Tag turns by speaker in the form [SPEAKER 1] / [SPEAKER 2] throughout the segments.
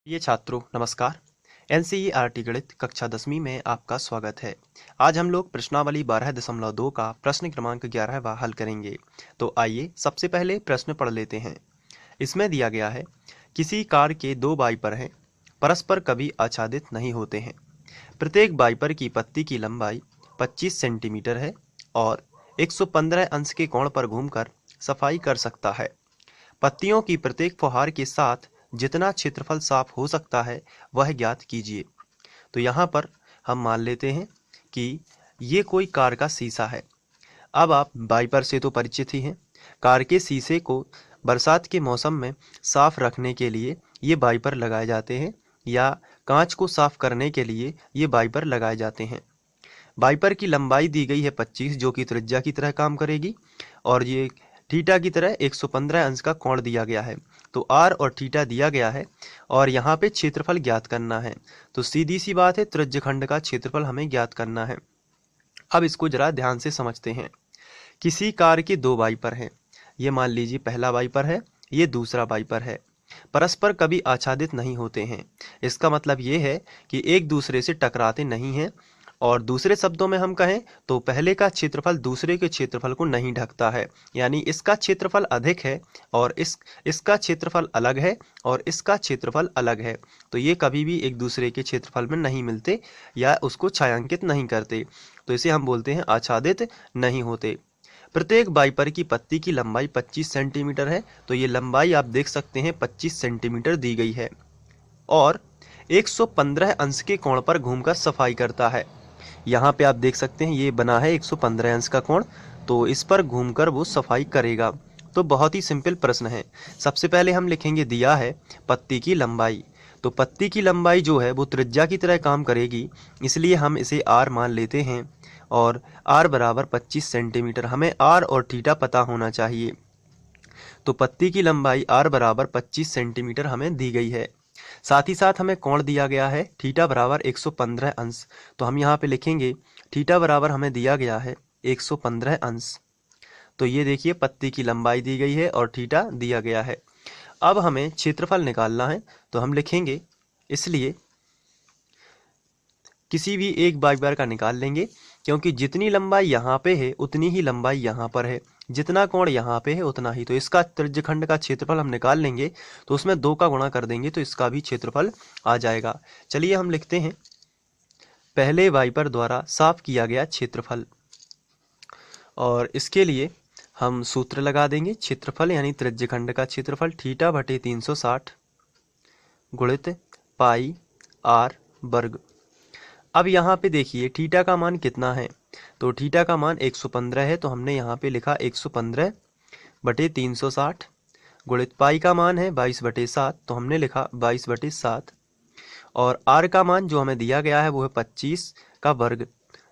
[SPEAKER 1] प्रिय छात्रों नमस्कार। एनसीईआरटी गणित कक्षा 10वीं में आपका स्वागत है। आज हम लोग प्रश्नावली 12.2 का प्रश्न क्रमांक 11वां हल करेंगे। तो आइए सबसे पहले प्रश्न पढ़ लेते हैं। इसमें दिया गया है, किसी कार के दो वाइपर हैं, परस्पर कभी आच्छादित नहीं होते हैं। प्रत्येक वाइपर की पत्ती की लंबाई 25 सेंटीमीटर है और 115 अंश के कोण पर घूमकर सफाई कर सकता है। पत्तियों की प्रत्येक फुहार के साथ जितना क्षेत्रफल साफ हो सकता है वह ज्ञात कीजिए। तो यहाँ पर हम मान लेते हैं कि ये कोई कार का शीशा है। अब आप वाइपर से तो परिचित ही हैं। कार के शीशे को बरसात के मौसम में साफ रखने के लिए ये वाइपर लगाए जाते हैं या कांच को साफ करने के लिए ये वाइपर लगाए जाते हैं। वाइपर की लंबाई दी गई है 25, जो कि त्रिज्या की तरह काम करेगी, और ये थीटा की तरह 115 अंश का कोण दिया गया है। तो आर और थीटा दिया गया है और यहाँ पे क्षेत्रफल ज्ञात करना है। तो सीधी सी बात है, त्रिज्यखंड का क्षेत्रफल हमें ज्ञात करना है। अब इसको जरा ध्यान से समझते हैं। किसी कार के दो वाइपर हैं। ये मान लीजिए पहला वाइपर है, ये दूसरा वाइपर है। परस्पर कभी आच्छादित नहीं होते हैं। इसका मतलब ये है कि एक दूसरे से टकराते नहीं हैं, और दूसरे शब्दों में हम कहें तो पहले का क्षेत्रफल दूसरे के क्षेत्रफल को नहीं ढकता है। यानी इसका क्षेत्रफल अधिक है और इसका क्षेत्रफल अलग है और इसका क्षेत्रफल अलग है। तो ये कभी भी एक दूसरे के क्षेत्रफल में नहीं मिलते या उसको छायांकित नहीं करते। तो इसे हम बोलते हैं आच्छादित नहीं होते। प्रत्येक वाइपर की पत्ती की लंबाई 25 सेंटीमीटर है। तो ये लंबाई आप देख सकते हैं 25 सेंटीमीटर दी गई है और 115 अंश के कोण पर घूमकर सफाई करता है। यहाँ पे आप देख सकते हैं ये बना है 115 अंश का कोण, तो इस पर घूमकर वो सफाई करेगा। तो बहुत ही सिंपल प्रश्न है। सबसे पहले हम लिखेंगे, दिया है पत्ती की लंबाई। तो पत्ती की लंबाई जो है वो त्रिज्या की तरह काम करेगी, इसलिए हम इसे आर मान लेते हैं और आर बराबर 25 सेंटीमीटर। हमें आर और थीटा पता होना चाहिए। तो पत्ती की लंबाई आर बराबर 25 सेंटीमीटर हमें दी गई है। साथ ही साथ हमें कोण दिया गया है थीटा बराबर 115 अंश। तो हम यहाँ पे लिखेंगे थीटा बराबर हमें दिया गया है 115 अंश। तो ये देखिए पत्ती की लंबाई दी गई है और थीटा दिया गया है। अब हमें क्षेत्रफल निकालना है, तो हम लिखेंगे, इसलिए किसी भी एक वाइपर का निकाल लेंगे, क्योंकि जितनी लंबाई यहाँ पे है उतनी ही लंबाई यहाँ पर है, जितना कोण यहाँ पे है उतना ही। तो इसका त्रिज्यखंड का क्षेत्रफल हम निकाल लेंगे, तो उसमें 2 का गुणा कर देंगे तो इसका भी क्षेत्रफल आ जाएगा। चलिए हम लिखते हैं पहले वाइपर द्वारा साफ किया गया क्षेत्रफल, और इसके लिए हम सूत्र लगा देंगे। क्षेत्रफल यानी त्रिज्यखंड का क्षेत्रफल थीटा बटे 360 गुणित पाई आर वर्ग। अब यहाँ पे देखिए थीटा का मान कितना है, तो थीटा का मान 115 है। तो हमने यहाँ पे लिखा 115 बटे 360 गुणित पाई का मान है 22/7, तो हमने लिखा 22/7, और आर का मान जो हमें दिया गया है वो है 25 का वर्ग।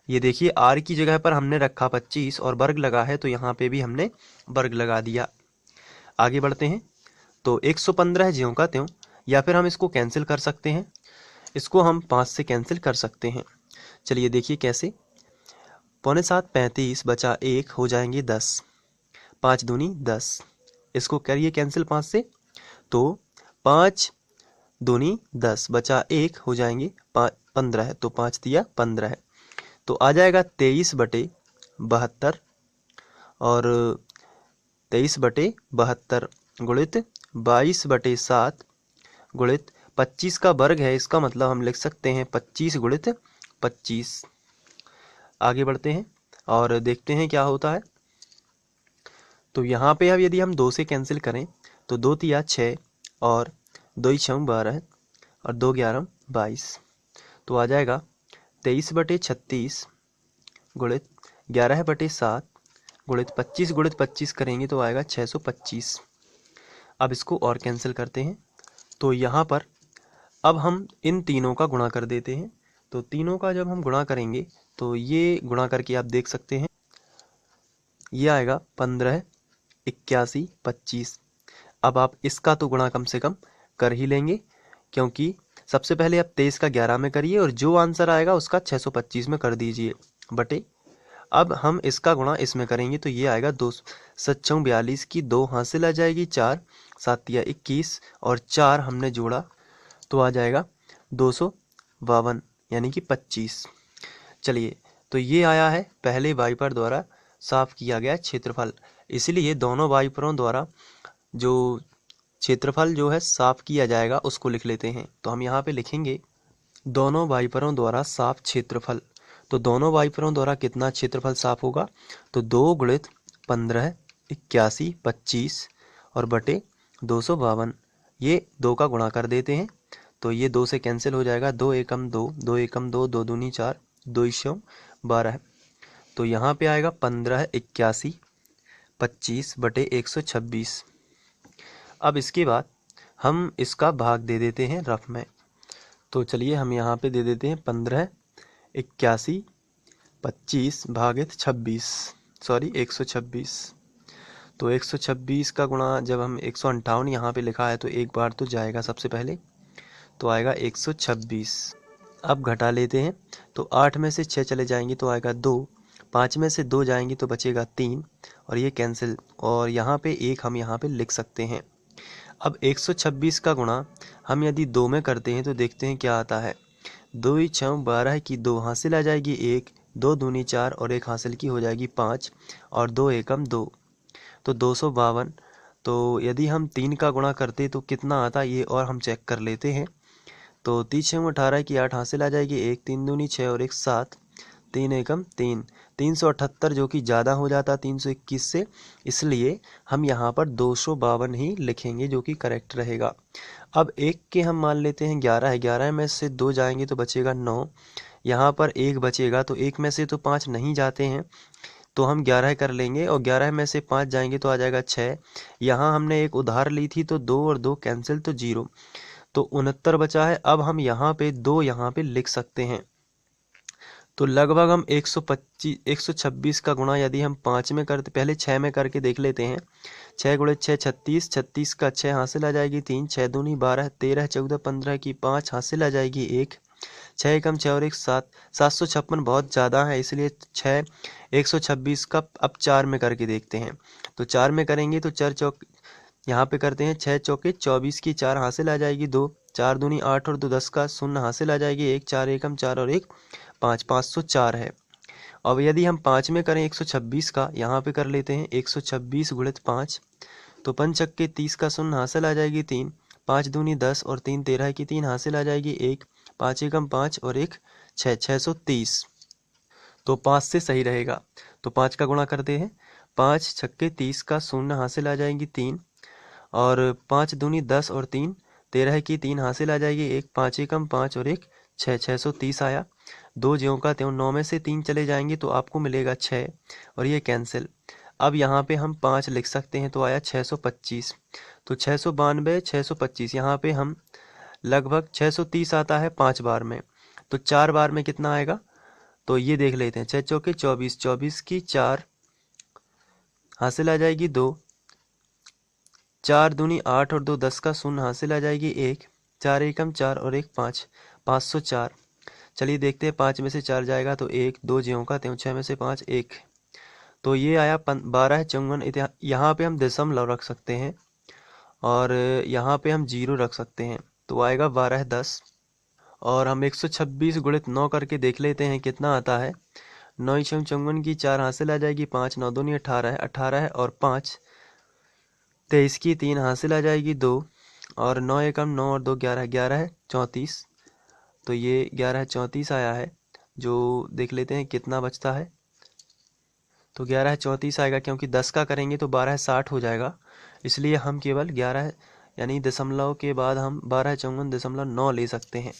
[SPEAKER 1] ये देखिए आर की जगह पर हमने रखा 25 और वर्ग लगा है, तो यहाँ पे भी हमने वर्ग लगा दिया। आगे बढ़ते हैं। तो 115 ज्यों का त्यों, या फिर हम इसको कैंसिल कर सकते हैं। इसको हम 5 से कैंसिल कर सकते हैं। चलिए देखिए कैसे। 7 35 बचा 1 हो जाएंगे 10, 5 दूनी 10। इसको करिए कैंसिल 5 से, तो 5 दूनी 10 बचा 1 हो जाएंगे 15, तो 5 दिया 15 है। तो आ जाएगा 23/72 और 23/72 गुणित 22/7 गुणित 25 का वर्ग है। इसका मतलब हम लिख सकते हैं 25 गुणित 25। आगे बढ़ते हैं और देखते हैं क्या होता है। तो यहाँ पे अब यदि हम 2 से कैंसिल करें, तो 2 तिया 6 और 2 6 12 और 2 11 22, तो आ जाएगा 23/36 गुणित 11/7 गुणित 25 करेंगे तो आएगा 625। अब इसको और कैंसिल करते हैं, तो यहाँ पर अब हम इन तीनों का गुणा कर देते हैं। तो तीनों का जब हम गुणा करेंगे तो ये गुणा करके आप देख सकते हैं ये आएगा 15 81 25। अब आप इसका तो गुणा कम से कम कर ही लेंगे, क्योंकि सबसे पहले आप 23 का 11 में करिए और जो आंसर आएगा उसका 625 में कर दीजिए बटे। अब हम इसका गुणा इसमें करेंगे तो ये आएगा 2 7 42 की 2 हासिल आ जाएगी 4 7 या 21 और 4 हमने जोड़ा तो आ जाएगा 252 यानी कि 25। चलिए, तो ये आया है पहले वाइपर द्वारा साफ किया गया क्षेत्रफल। इसलिए दोनों वाइपरों द्वारा जो क्षेत्रफल जो है साफ किया जाएगा उसको लिख लेते हैं। तो हम यहाँ पे लिखेंगे दोनों वाइपरों द्वारा साफ क्षेत्रफल। तो दोनों वाइपरों द्वारा कितना क्षेत्रफल साफ होगा? तो 2 गुणित 15 81 25 और बटे 252, ये 2 का गुणा कर देते हैं तो ये 2 से कैंसिल हो जाएगा। 2 एकम 2, 2 एकम 2, 2 दूनी 4, 2 इक्याम 12। तो यहाँ पे आएगा 15 81 25 बटे 126। अब इसके बाद हम इसका भाग दे देते हैं रफ में। तो चलिए हम यहाँ पे दे देते हैं 15 81 25 भागित 26, सॉरी 126। तो 126 का गुणा जब हम 158 यहाँ पे लिखा है तो एक बार तो जाएगा सबसे पहले, तो आएगा 126। अब घटा लेते हैं तो 8 में से 6 चले जाएंगे तो आएगा 2, 5 में से 2 जाएंगे तो बचेगा 3 और ये कैंसिल, और यहाँ पे 1 हम यहाँ पे लिख सकते हैं। अब 126 का गुणा हम यदि 2 में करते हैं तो देखते हैं क्या आता है। 2 × 6 12 की 2 हासिल आ जाएगी 1, 2 दूनी 4 और 1 हासिल की हो जाएगी 5 और 2 एकम 2, तो 252। तो यदि हम 3 का गुणा करते तो कितना आता ये और हम चेक कर लेते हैं। तो 3 × 6 18 की 8 हासिल आ जाएगी 1, 3 दूनी 6 और 1 7, 3 एकम 3, 378 जो कि ज़्यादा हो जाता 321 से, इसलिए हम यहाँ पर 252 ही लिखेंगे जो कि करेक्ट रहेगा। अब 1 के हम मान लेते हैं 11 है, 11 में से 2 जाएंगे तो बचेगा 9, यहाँ पर 1 बचेगा तो 1 में से तो 5 नहीं जाते हैं तो हम 11 कर लेंगे और 11 में से 5 जाएंगे तो आ जाएगा 6। यहाँ हमने एक उधार ली थी तो 2 और 2 कैंसिल तो 0, तो 69 बचा है। अब हम यहाँ पे 2 यहाँ पे लिख सकते हैं। तो लगभग हम 126 का गुणा यदि हम 5 में करते, पहले 6 में करके देख लेते हैं। 6 गुणे 6 36, 36 का 6 हासिल आ जाएगी 3, 6 दूनी 12, 13 14 15 की 5 हासिल आ जाएगी 1, 6 एकम 6 और 1 7, 756 बहुत ज़्यादा है इसलिए 6 126 का अब 4 में करके देखते हैं। तो 4 में करेंगे तो 4 चौक यहाँ पे करते हैं, 6 चौके 24 की 4 हासिल आ जाएगी 2, 4 दूनी 8 और 2 10 का 0 हासिल आ जाएगी 1, 4 एकम 4 और 1 5, 504 है। अब यदि हम 5 में करें 126 का, यहाँ पे कर लेते हैं 126 गुणित 5, तो 5 छक्के 30 का 0 हासिल आ जाएगी 3, 5 दूनी 10 और 3 13 की 3 हासिल आ जाएगी 1, 5 एकम 5 और 1 6, 630। तो 5 से सही रहेगा। तो 5 का गुणा करते हैं, 5 छक्के 30 का 0 हासिल आ जाएगी 3 और 5 दूनी 10 और 3 13 की 3 हासिल आ जाएगी 1, 5 एकम 5 और 1 6, 630 आया। 2 ज्यों का त्यों, 9 में से 3 चले जाएंगे तो आपको मिलेगा 6 और ये कैंसिल। अब यहाँ पे हम 5 लिख सकते हैं तो आया 625। तो 692 625, यहाँ पे हम लगभग 630 आता है 5 बार में, तो 4 बार में कितना आएगा तो ये देख लेते हैं। 6 चौके 24, 24 की 4 हासिल आ जाएगी 2, 4 दूनी 8 और 2 10 का 0 हासिल आ जाएगी 1, 4 एकम 4 और 1 5, 504। चलिए देखते हैं 5 में से 4 जाएगा तो 1, 2 ज्यों का त्यों, 6 में से 5 1, तो ये आया 12 54। यहाँ पे हम दशमलव रख सकते हैं और यहाँ पे हम 0 रख सकते हैं तो आएगा 12 10। और हम 126 गुणित 9 करके देख लेते हैं कितना आता है। 9 × 54 की 4 हासिल आ जाएगी 5, 9 दूनी 18 है, 18 है और 5 23 की 3 हासिल आ जाएगी 2 और 9 एकम 9 और 2 11, 11 है 34, तो ये 11 34 आया है। जो देख लेते हैं कितना बचता है, तो 11 34 आएगा, क्योंकि 10 का करेंगे तो 12 60 हो जाएगा, इसलिए हम केवल 11 यानी दशमलव के बाद हम 1254.9 ले सकते हैं।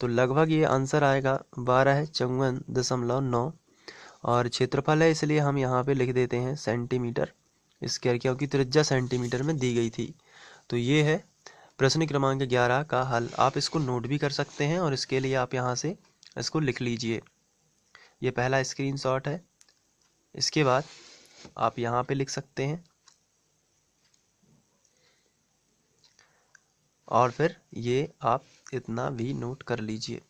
[SPEAKER 1] तो लगभग ये आंसर आएगा 1254.9 और क्षेत्रफल है इसलिए हम यहाँ पे लिख देते हैं सेंटीमीटर स्क्वायर, क्योंकि त्रिज्या सेंटीमीटर में दी गई थी। तो ये है प्रश्न क्रमांक 11 का हल। आप इसको नोट भी कर सकते हैं और इसके लिए आप यहाँ से इसको लिख लीजिए। ये पहला स्क्रीनशॉट है, इसके बाद आप यहाँ पे लिख सकते हैं और फिर ये आप इतना भी नोट कर लीजिए।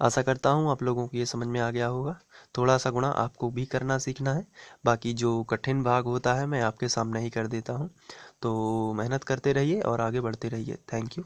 [SPEAKER 1] आशा करता हूँ आप लोगों को ये समझ में आ गया होगा। थोड़ा सा गुणा आपको भी करना सीखना है, बाकी जो कठिन भाग होता है मैं आपके सामने ही कर देता हूँ। तो मेहनत करते रहिए और आगे बढ़ते रहिए। Thank you.